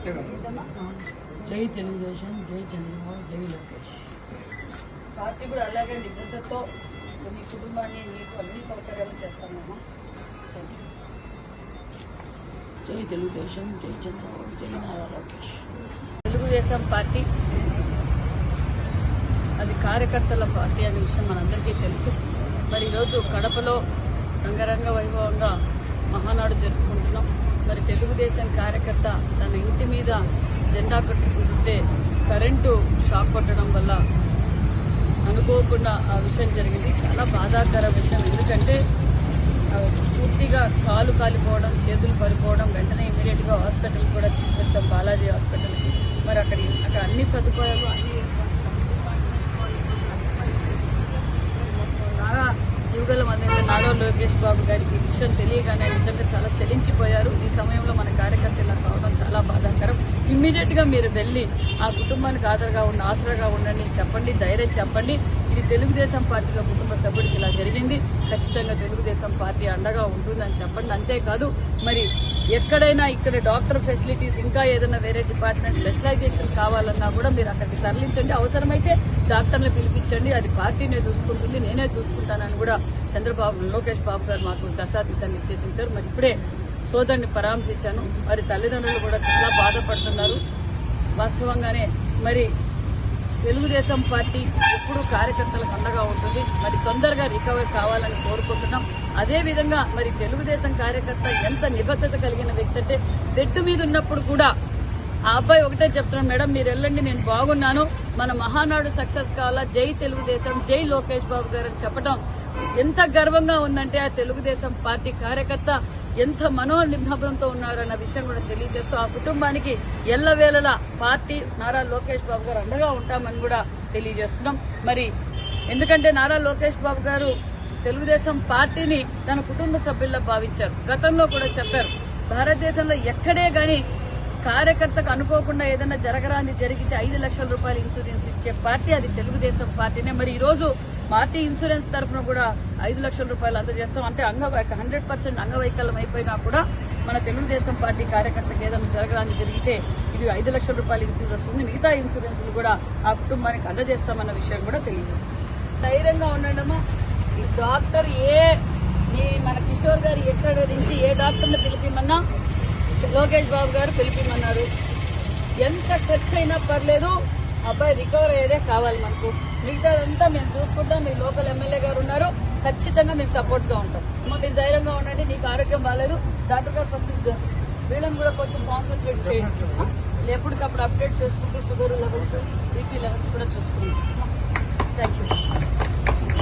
జై తెలుగుదేశం, జై చంద్రబాబు, జై లోకేష్. పార్టీ కూడా అలాగే నిబద్ధతతో మీ కుటుంబాన్ని మీకు అన్ని సౌకర్యాలు చేస్తామమ్మా. జై తెలుగుదేశం, జై చంద్రబాబు, జై నారా లోకేష్. తెలుగుదేశం పార్టీ అది కార్యకర్తల పార్టీ అనే విషయం మనందరికీ తెలుసు. మరి ఈరోజు కడపలో రంగరంగ వైభవంగా మహానాడు జరుపుకుంటున్నాం. మరి తెలుగుదేశం కార్యకర్త తన ఇంటి మీద జెండా కట్టుకుంటుంటే కరెంటు షాక్ కొట్టడం వల్ల అనుకోకుండా ఆ విషయం జరిగింది. చాలా బాధాకర విషయం. ఎందుకంటే పూర్తిగా కాలు కాలిపోవడం, చేతులు పడిపోవడం, వెంటనే ఇమీడియట్గా హాస్పిటల్ కూడా తీసుకొచ్చాం, బాలాజీ హాస్పిటల్కి. మరి అక్కడ అన్ని సదుపాయాలు అన్ని నారా యువగల మంది నారా లోకేష్ బాబు గారికి విషయం తెలియగానే నిజంగా చాలా చలించిపోయారు. ఈ సమయంలో మన కార్యకర్త ఇలా కావడం చాలా బాధాకరం. ఇమ్మీడియట్ గా మీరు వెళ్లి ఆ కుటుంబానికి ఆసరాగా ఉండండి, చెప్పండి, ధైర్యం చెప్పండి. ఇది తెలుగుదేశం పార్టీలో కుటుంబ సభ్యుడికి ఇలా జరిగింది, ఖచ్చితంగా తెలుగుదేశం పార్టీ అండగా ఉంటుందని చెప్పండి. అంతేకాదు మరి ఎక్కడైనా ఇక్కడ డాక్టర్ ఫెసిలిటీస్ ఇంకా ఏదైనా వేరే డిపార్ట్మెంట్ స్పెషలైజేషన్ కావాలన్నా కూడా మీరు అక్కడికి తరలించండి. అవసరమైతే డాక్టర్లు పిలిపించండి, అది పార్టీనే చూసుకుంటుంది, నేనే చూసుకుంటానని కూడా చంద్రబాబు లోకేష్ బాబు గారు మాకు దశాదిశాన్ని నిర్దేశించారు. మరి ఇప్పుడే సోదరుని పరామర్శించాను. మరి తల్లిదండ్రులు కూడా చాలా బాధపడుతున్నారు. వాస్తవంగానే మరి తెలుగుదేశం పార్టీ ఎప్పుడూ కార్యకర్తలకు అండగా ఉంటుంది. మరి తొందరగా రికవర్ కావాలని కోరుకుంటున్నాం. అదేవిధంగా మరి తెలుగుదేశం కార్యకర్త ఎంత నిబద్ధత కలిగిన వ్యక్తి అంటే బెడ్ మీద ఉన్నప్పుడు కూడా ఆ అబ్బాయి ఒకటే చెప్తున్నాడు, మేడం మీరు వెళ్ళండి, నేను బాగున్నాను, మన మహానాడు సక్సెస్ కావాలా, జై తెలుగుదేశం, జై లోకేష్ బాబు గారు అని చెప్పడం ఎంత గర్వంగా ఉందంటే ఆ తెలుగుదేశం పార్టీ కార్యకర్త ఎంత మనోనిర్భంతో ఉన్నారన్న విషయం కూడా తెలియజేస్తూ ఆ కుటుంబానికి ఎల్లవేళలా పార్టీ నారా లోకేష్ బాబు గారు అండగా ఉంటామని కూడా తెలియజేస్తున్నాం. మరి ఎందుకంటే నారా లోకేష్ బాబు గారు తెలుగుదేశం పార్టీని తన కుటుంబ సభ్యుల్లో భావించారు. గతంలో కూడా చెప్పారు, భారతదేశంలో ఎక్కడే గాని కార్యకర్తకు అనుకోకుండా ఏదైనా జరగరాని జరిగితే 5 లక్షల రూపాయలు ఇన్సూరెన్స్ ఇచ్చే పార్టీ అది తెలుగుదేశం పార్టీనే. మరి ఈ రోజు పార్టీ ఇన్సూరెన్స్ తరఫున కూడా 5 లక్షల రూపాయలు అందజేస్తాం. అంటే 100% అంగవైకల్యం అయిపోయినా కూడా మన తెలుగుదేశం పార్టీ కార్యకర్తకు ఏదైనా జరగరాని జరిగితే ఇది 5 లక్షల రూపాయల ఇన్సూరెన్స్ ఉంది. మిగతా ఇన్సూరెన్స్లు కూడా ఆ కుటుంబానికి అందజేస్తామన్న విషయం కూడా తెలియజేస్తాం. ధైర్యంగా ఉండడమా. ఈ డాక్టర్ మన కిషోర్ గారు ఎక్కడ నుంచి ఏ డాక్టర్ని పిలిపిమన్నా లోకేష్ బాబు గారు పిలిపిమన్నారు. ఎంత ఖర్చు అయినా పర్లేదు, అబ్బాయి రికవర్ అయ్యేదే కావాలి మనకు. మిగతాదంతా మేము చూసుకుంటాం. మీ లోకల్ ఎమ్మెల్యే గారు ఉన్నారు, ఖచ్చితంగా మీకు సపోర్ట్ గా ఉంటాం. మీరు ధైర్యంగా ఉండండి. నీకు ఆరోగ్యం బాగాలేదు, డాక్టర్ గారు ఫస్ట్ వీళ్ళని కూడా కొంచెం కాన్సన్ట్రేట్ చేయండి. ఎప్పటికప్పుడు అప్డేట్ చేసుకుంటూ షుగర్ లెవెల్స్, బీపీ లెవెల్స్ కూడా చూసుకుంటాం.